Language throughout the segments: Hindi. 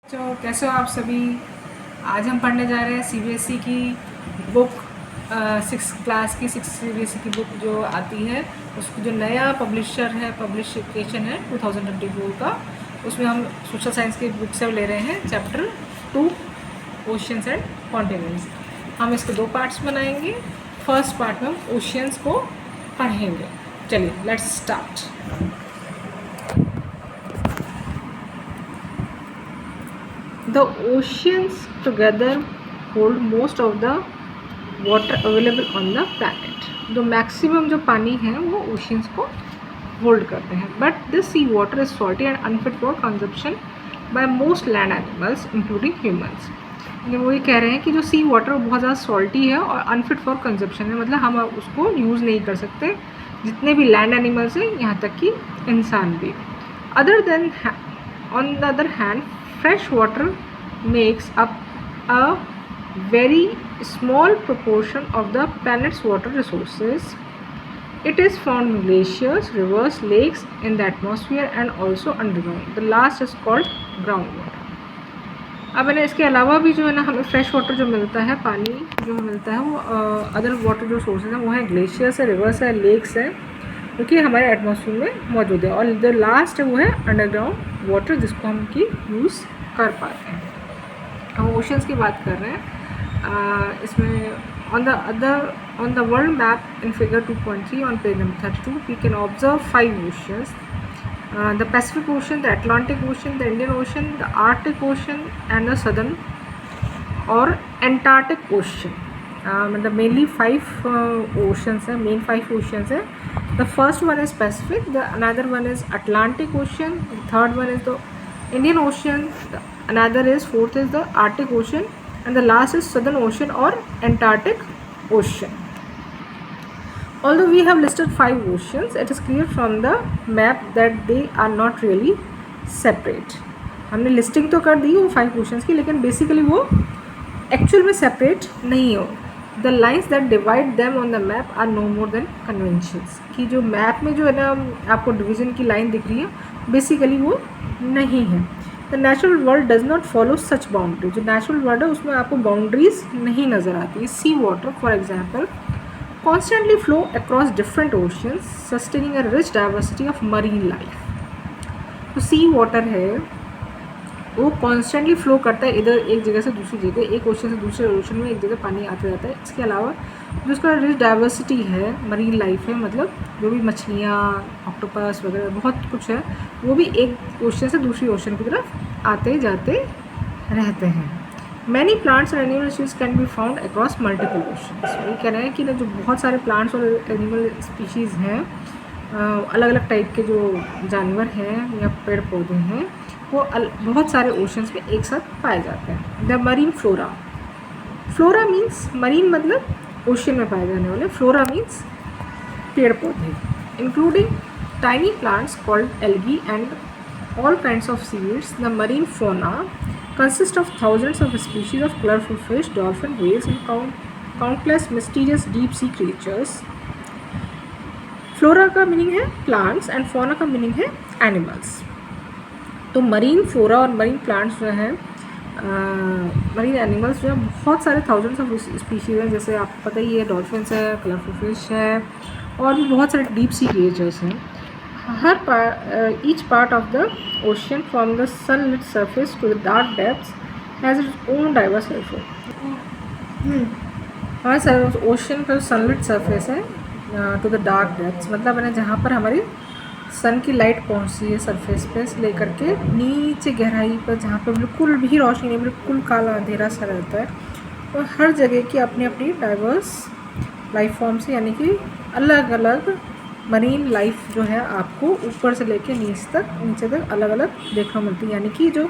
तो कैसे हो आप सभी। आज हम पढ़ने जा रहे हैं सीबीएसई की बुक, 6 क्लास की 6 सीबीएसई की बुक जो आती है, उसको जो नया पब्लिशर है, पब्लिकेशन है 2024 का, उसमें हम सोशल साइंस की बुक से ले रहे हैं चैप्टर 2 ओशियंस एंड कॉन्टिनेंट्स। हम इसके 2 पार्ट्स बनाएंगे। फर्स्ट पार्ट में हम ओशियंस को पढ़ेंगे। चलिए let's start. The oceans together hold most of the water available on the planet. जो मैक्सिमम जो पानी है वो ओशियंस को होल्ड करते हैं, but this sea water is salty and unfit for consumption by most land animals including humans. वो ये कह रहे हैं कि जो सी वाटर बहुत ज़्यादा सॉल्टी है और अनफिट फॉर कंजप्शन है, मतलब हम उसको यूज़ नहीं कर सकते, जितने भी लैंड एनिमल्स हैं यहाँ तक कि इंसान भी। Other than on the other hand fresh water makes up a very small proportion of the planet's water resources. It is found in glaciers, rivers, lakes, in the atmosphere and also underground. The last is called groundwater. अब है इसके अलावा भी जो है ना, हमें फ्रेश वाटर जो मिलता है, पानी जो मिलता है, वो अदर वाटर जो सोर्सेज हैं वो है ग्लेशियर्स है, रिवर्स है, लेक्स है, क्योंकि हमारे एटमॉस्फेयर में मौजूद है। और द लास्ट है वो है अंडरग्राउंड वाटर, जिसको हम की यूज़ कर पाते हैं। हम ओशंस की बात कर रहे हैं। इसमें on the world map in figure 2.3 on page number 32 we can observe 5 oceans: the Pacific Ocean, the Atlantic Ocean, the Indian Ocean, the Arctic Ocean and the Southern or Antarctic Ocean. मतलब मेनली 5 oceans हैं, मेन 5 oceans हैं. The first one is Pacific, the another one is Atlantic Ocean, the third one is the Indian Ocean, the another is fourth is the Arctic Ocean, and the last is Southern Ocean or Antarctic Ocean. Although we have listed 5 oceans, it is clear from the map that they are not really separate. हमने लिस्टिंग तो कर दी वो 5 oceans की, लेकिन बेसिकली वो एक्चुअल में सेपरेट नहीं हो। The lines that divide them on the map are no more than conventions, कि जो मैप में जो है ना आपको डिवीज़न की लाइन दिख रही है, बेसिकली वो नहीं है। The natural world does not follow such boundary, जो नेचुरल वर्ल्ड है उसमें आपको बाउंड्रीज नहीं नज़र आती। Sea water for example constantly flow across different oceans, sustaining a rich diversity of marine life. तो सी वाटर है वो कॉन्स्टेंटली फ्लो करता है इधर एक जगह से दूसरी जगह, एक ओशन से दूसरे ओशन में एक जगह पानी आता जाता है। इसके अलावा जो उसका रिच डाइवर्सिटी है, मरीन लाइफ है, मतलब जो भी मछलियाँ, ऑक्टोपस वगैरह बहुत कुछ है, वो भी एक ओशन से दूसरी ओशन की तरफ आते जाते रहते हैं। मैनी प्लांट्स और animal species can be found across multiple oceans. ये कह रहे हैं कि ना जो बहुत सारे प्लांट्स और एनिमल स्पीशीज़ हैं, अलग अलग टाइप के जो जानवर हैं या पेड़ पौधे हैं, वो बहुत सारे ओशंस में एक साथ पाए जाते हैं। The marine flora, flora means marine मतलब ओशन में पाए जाने वाले, फ्लोरा मीन्स पेड़ पौधे, including tiny plants called algae and all kinds of seeds. The marine फोना consist of thousands of species of colorful fish, dolphin, whales and countless mysterious deep sea creatures. Flora का मीनिंग है प्लांट्स एंड फोना का मीनिंग है एनिमल्स। तो मरीन फ्लोरा और मरीन प्लांट्स जो है, मरीन एनिमल्स जो है बहुत सारे थाउजेंड्स ऑफ स्पीशीज़ हैं, जैसे आपको पता ही है डॉल्फिन्स है, कलरफुल फिश है, और भी बहुत सारे डीप सी क्रिएचर्स हैं। Each part of the ocean from the sunlit surface to the dark depths has its own diverse life form. हमारे ओशन का सनलिट सरफेस है टू द डार्क डेप्थ्स, मतलब है जहाँ पर हमारी सन की लाइट पहुँचती है सरफेस पे से लेकर के नीचे गहराई पर, जहाँ पर बिल्कुल भी रोशनी नहीं, बिल्कुल काला अंधेरा सा रहता है। तो हर जगह की अपनी अपनी डाइवर्स लाइफ फॉर्म से, यानी कि अलग अलग मरीन लाइफ जो है आपको ऊपर से लेके नीचे तक अलग अलग देखने मिलती है। यानी कि जो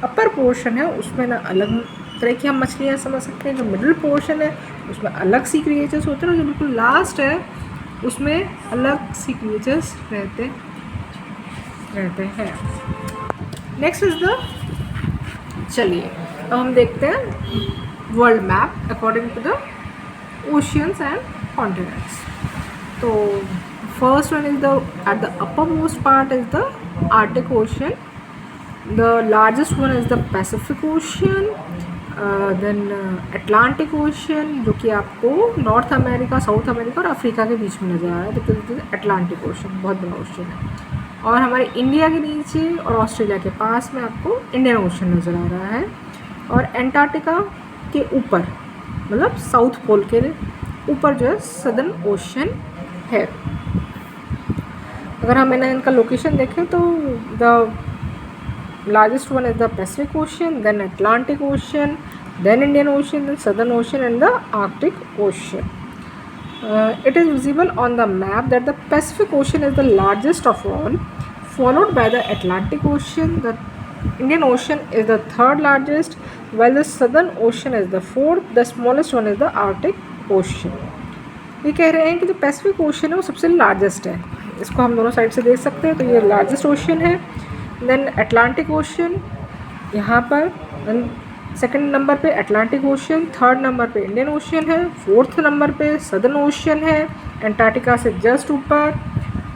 अपर पोर्शन है उसमें ना अलग तरह की हम मछलियाँ समझ सकते हैं, जो मिडिल पोर्शन है उसमें अलग सी क्रिएचर्स होते हैं, और जो बिल्कुल लास्ट है उसमें अलग सी क्रिएचर्स रहते हैं। नेक्स्ट इज द, चलिए अब हम देखते हैं world map according to the oceans and continents. तो first one is at the uppermost part is the Arctic Ocean, The largest one is the Pacific Ocean, then Atlantic Ocean जो कि आपको नॉर्थ अमेरिका, साउथ अमेरिका और अफ्रीका के बीच में नज़र आ रहा है, तो अटलांटिक ओशन बहुत बड़ा ओशन है। और हमारे इंडिया के नीचे और ऑस्ट्रेलिया के पास में आपको इंडियन ओशन नज़र आ रहा है। और एंटार्क्टिका के ऊपर, मतलब साउथ पोल के ऊपर जो है सदर्न ओशन है। अगर हम इनका लोकेशन देखें तो the largest one is the Pacific Ocean, then Atlantic Ocean, then Indian Ocean, then Southern Ocean and the Arctic Ocean. It is visible on the map that the Pacific Ocean is the largest of all, followed by the Atlantic Ocean. The Indian Ocean is the third largest, while the Southern Ocean is the fourth. The smallest one is the Arctic Ocean. ये कह रहे हैं कि जो पैसिफिक ओशन है वो सबसे लार्जेस्ट है। इसको हम दोनों साइड से देख सकते हैं, तो ये लार्जेस्ट ओशन है। देन अटलांटिक ओशन यहाँ पर, सेकंड नंबर पे अटलांटिक ओशन, थर्ड नंबर पे इंडियन ओशन है, फोर्थ नंबर पे सदर्न ओशन है एंटार्क्टिका से जस्ट ऊपर,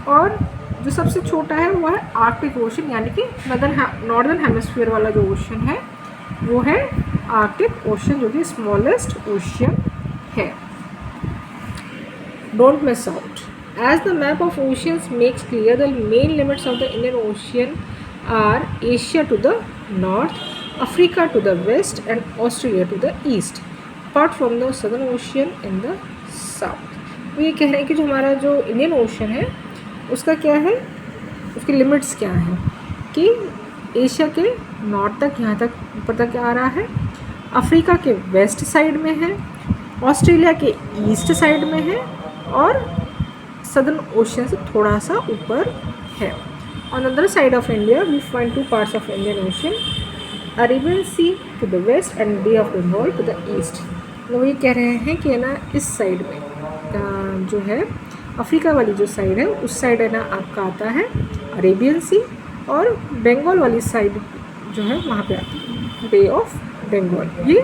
और जो सबसे छोटा है वो है आर्कटिक ओशन, यानी कि नॉर्दर्न हेमिस्फीयर वाला जो ओशन है वो है आर्कटिक ओशन, जो कि स्मॉलेस्ट ओशन है। Don't miss out, as the map of oceans makes clear the main limits of the Indian Ocean are Asia to the north, Africa to the west and Australia to the east, apart from the Southern Ocean in the south। वो ये कह रहे हैं कि जो हमारा जो इंडियन ओशन है उसका क्या है, उसकी लिमिट्स क्या है, कि एशिया के नॉर्थ तक, यहाँ तक ऊपर तक आ रहा है, अफ्रीका के वेस्ट साइड में है, ऑस्ट्रेलिया के ईस्ट साइड में है, और सदर्न ओशन से थोड़ा सा ऊपर है। On the other side of India, we find two parts of Indian Ocean, Arabian Sea to the west and Bay of Bengal to the east। वो ये कह रहे हैं कि ना इस साइड में जो है अफ्रीका वाली जो साइड है उस साइड है ना आपका आता है अरेबियन सी, और बंगाल वाली साइड जो है वहाँ पे आती है बे ऑफ बंगाल। ये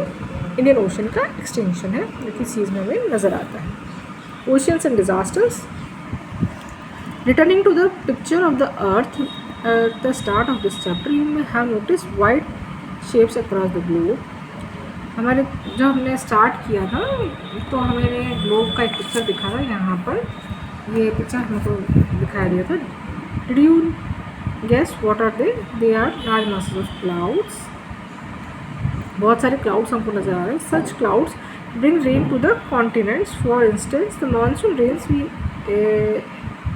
इंडियन ओशन का एक्सटेंशन है जो कि सीज में हमें नज़र आता है। Oceans and disasters, returning to the picture of the earth at the start of this chapter, you may have noticed white shapes across the globe। हमारे जब हमने स्टार्ट किया था तो हमें ग्लोब का एक पिक्चर दिखा था, यहाँ पर ये पिक्चर हमको दिखाया दिया था। Did you guess what are they? They are large masses of clouds. बहुत सारे क्लाउड्स हमको नज़र आ रहे हैं। Such clouds bring rain to the continents, for instance the monsoon rains we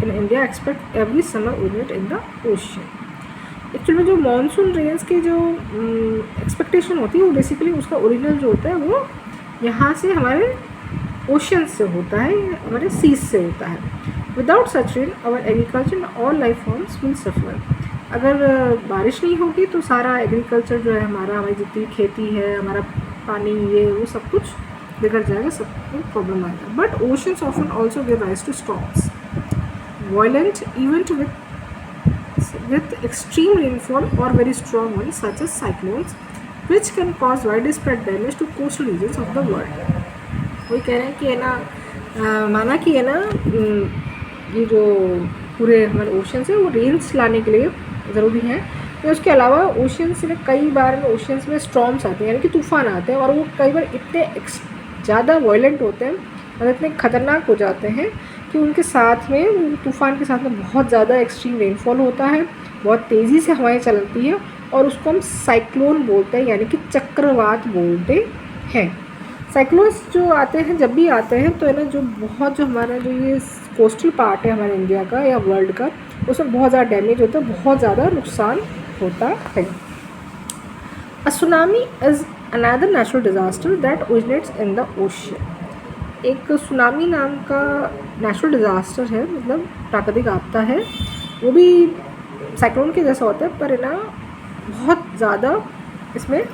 in India expect every summer originate in the ocean. Actually में जो मानसून रेन्स की जो एक्सपेक्टेशन होती है वो बेसिकली उसका ओरिजिनल जो होता है वो यहाँ से हमारे ओशन से होता है, हमारे सीज से होता है। Without such rain our agriculture all life forms will suffer. अगर बारिश नहीं होगी तो सारा एग्रीकल्चर जो है हमारा, हमारी जितनी खेती है, हमारा पानी, ये वो सब कुछ बिगड़ जाएगा, सब प्रॉब्लम आएगा। But oceans often also give rise to storms, violent event with extreme rainfall or very strong ones such as cyclones, which can cause widespread damage to coastal regions of the world। वही कह रहे हैं कि है ना, माना कि है ना ये जो पूरे हमारे ओशन से वो रेन्स लाने के लिए ज़रूरी है। तो उसके अलावा ओशंस में कई बार ओशंस में स्टॉर्म्स आते हैं, यानी कि तूफ़ान आते हैं, और वो कई बार इतने ज़्यादा वायलेंट होते हैं और इतने ख़तरनाक हो जाते हैं कि उनके साथ में, तूफ़ान के साथ में बहुत ज़्यादा एक्सट्रीम रेनफॉल होता है, बहुत तेज़ी से हवाएं चलती हैं, और उसको हम साइक्लोन बोलते हैं, यानी कि चक्रवात बोलते हैं। साइक्लोन्स जो आते हैं, जब भी आते हैं तो है ना, जो हमारा जो ये कोस्टल पार्ट है हमारे इंडिया का या वर्ल्ड का, उसमें बहुत ज़्यादा डैमेज होता है, बहुत ज़्यादा नुकसान होता है। अ tsunami is another natural disaster that originates in the ocean. एक सुनामी नाम का नेचुरल डिज़ास्टर है, मतलब प्राकृतिक आपदा है, वो भी साइक्लोन के जैसा होता है, पर है ना बहुत ज़्यादा इसमें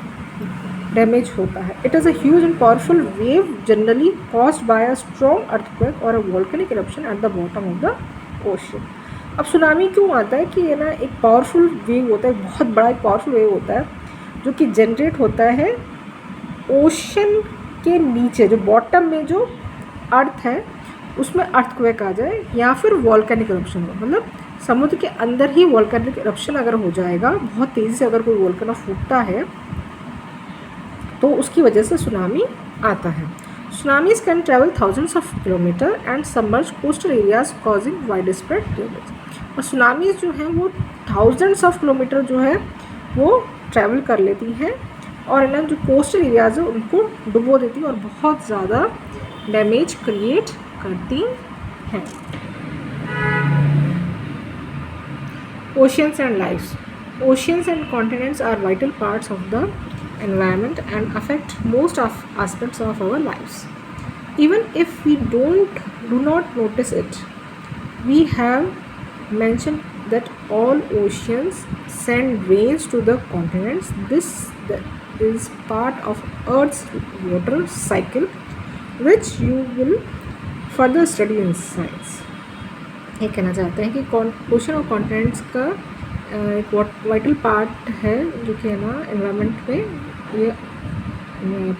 डैमेज होता है। It is a huge and powerful wave generally caused by a strong earthquake और a volcanic eruption at the bottom of the ocean. अब सुनामी क्यों आता है कि है ना, एक पावरफुल वेव होता है, बहुत बड़ा एक पावरफुल वेव होता है जो कि जनरेट होता है ओशन के नीचे, जो बॉटम में जो अर्थ है उसमें अर्थक्वेक आ जाए या फिर वॉल्केनिक इरप्शन हो, मतलब समुद्र के अंदर ही वोल्केनिक इरप्शन अगर हो जाएगा, बहुत तेज़ी से अगर कोई वोल्केनो फूटता है तो उसकी वजह से सुनामी आता है। Tsunamis can travel thousands of kilometre and submerge coastal areas causing wide spread damage. और सुनामीज जो हैं वो थाउजेंड्स ऑफ किलोमीटर जो है वो ट्रैवल कर लेती हैं और ना जो कोस्टल एरियाज है उनको डुबो देती हैं और बहुत ज़्यादा डैमेज क्रिएट करती हैं। Oceans and lives. Oceans and continents are vital parts of the environment and affect most of aspects of our lives. Even if we do not notice it, we have mentioned that all oceans send rains to the continents. This is part of Earth's water cycle, which you will further study in science. ये कहना चाहते हैं कि ओशन और कॉन्टिनेंट्स का एक वाइटल पार्ट है जो कि है ना एनवायरनमेंट में ये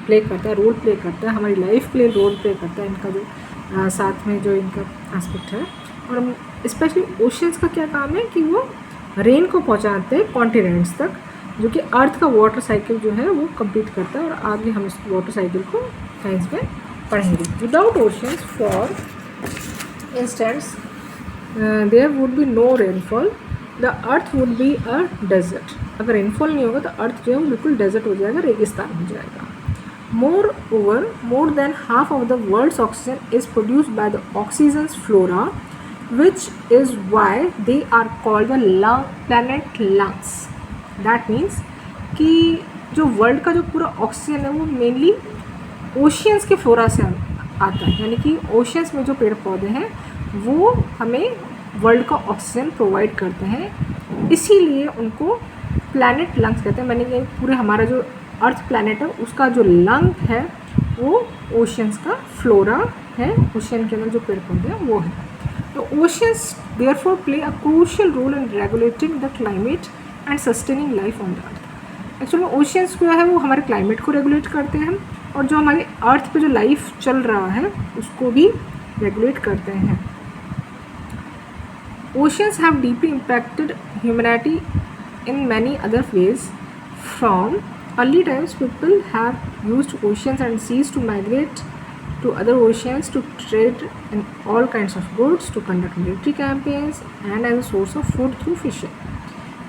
प्ले करता है, रोल प्ले करता है, हमारी लाइफ के लिए रोल प्ले करता है इनका जो साथ में जो इनका एस्पेक्ट है। और स्पेशली ओशंस का क्या काम है कि वो रेन को पहुंचाते हैं कॉन्टिनेंट्स तक, जो कि अर्थ का वाटर साइकिल जो है वो कंप्लीट करता है। और आगे हम इस वाटर साइकिल को साइंस में पढ़ेंगे। Without oceans for instance there would be no rainfall, the earth would be a desert. अगर रेनफॉल नहीं होगा तो अर्थ जो है वो बिल्कुल डेजर्ट हो जाएगा, रेगिस्तान हो जाएगा। More than half of the world's oxygen is produced by the oxygens flora, which is why they are called the planet lungs. That means कि जो वर्ल्ड का जो पूरा ऑक्सीजन है वो मेनली ओशियंस के फ्लोरा से आता है, यानी कि ओशियंस में जो पेड़ पौधे हैं वो हमें वर्ल्ड का ऑक्सीजन प्रोवाइड करते हैं, इसीलिए उनको प्लैनेट लंग्स कहते हैं। मैंने ये पूरे हमारा जो अर्थ प्लैनेट है उसका जो लंग है वो ओशियंस का फ्लोरा है, ओशियन के अंदर जो पेड़ पौधे हैं वो है। तो oceans therefore play a crucial role in regulating the climate and sustaining life on the earth. Actually oceans जो है वो हमारे क्लाइमेट को रेगुलेट करते हैं और जो हमारे अर्थ पे जो लाइफ चल रहा है उसको भी रेगुलेट करते हैं। Oceans have deeply impacted humanity in many other ways. From early times, people have used oceans and seas to migrate to other oceans, to trade in all kinds of goods, to conduct military campaigns, and as a source of food through fishing.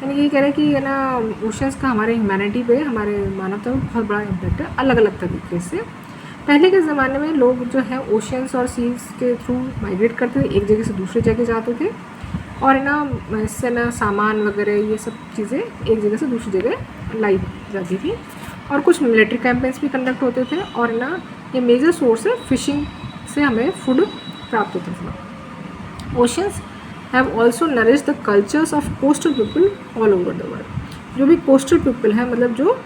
यानी ये कह रहे हैं कि है ना ओशंस का हमारे ह्यूमैनिटी पे, हमारे मानवता में बहुत बड़ा इम्पैक्ट है अलग अलग तरीके से। पहले के ज़माने में लोग जो है ओशंस और सीज के थ्रू माइग्रेट करते थे, एक जगह से दूसरी जगह जाते थे और है ना इससे ना सामान वगैरह ये सब चीज़ें एक जगह से दूसरी जगह लाई जाती थी और कुछ मिलिट्री कैंपेन्स भी कंडक्ट होते थे और ना ये मेजर सोर्स है फिशिंग से हमें फूड प्राप्त होता था। Oceans have also nourish the cultures of coastal people all over the world. जो भी कोस्टल पीपल हैं, मतलब जो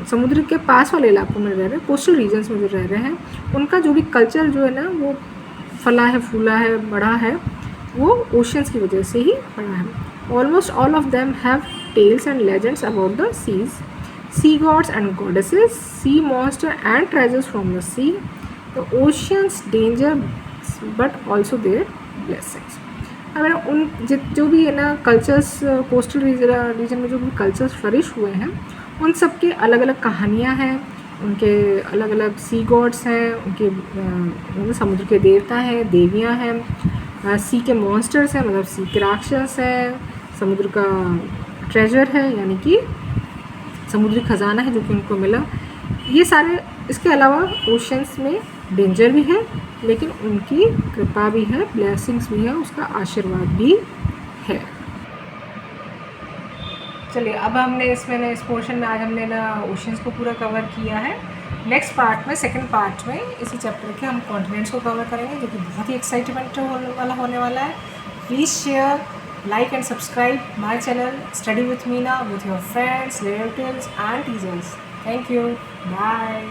समुद्र के पास वाले इलाकों में रह रहे हैं, कोस्टल रीजन्स में जो रह रहे हैं, उनका जो भी कल्चर जो है ना वो फला है, फूला है, बढ़ा है, वो ओशंस की वजह से ही पड़ा है। Almost all of them have tales and legends about the seas, sea gods and goddesses, sea monster and treasures from the sea, the oceans danger but also their blessings. अगर उन जो भी है ना कल्चर्स कोस्टल रीजन में जो भी कल्चर्स फ्लरिश हुए हैं उन सब की अलग अलग कहानियाँ हैं, उनके अलग अलग सी गॉड्स हैं, उनके समुद्र के देवता हैं, देवियाँ हैं, सी के मॉन्स्टर्स हैं, मतलब सी के राक्षस हैं, समुद्र का ट्रेजर है यानी कि समुद्री खजाना है जो कि उनको मिला। ये सारे, इसके अलावा ओशंस में डेंजर भी है लेकिन उनकी कृपा भी है, ब्लेसिंग्स भी है, उसका आशीर्वाद भी है। चलिए अब हमने इस पोर्शन में आज हमने ना ओशंस को पूरा कवर किया है। नेक्स्ट पार्ट में, सेकंड पार्ट में इसी चैप्टर के हम कॉन्टिनेंट्स को कवर करेंगे जो कि बहुत ही एक्साइटमेंट होने वाला है। Please share, like and subscribe my channel study with Meena with your friends, relatives and teachers. Thank you, bye.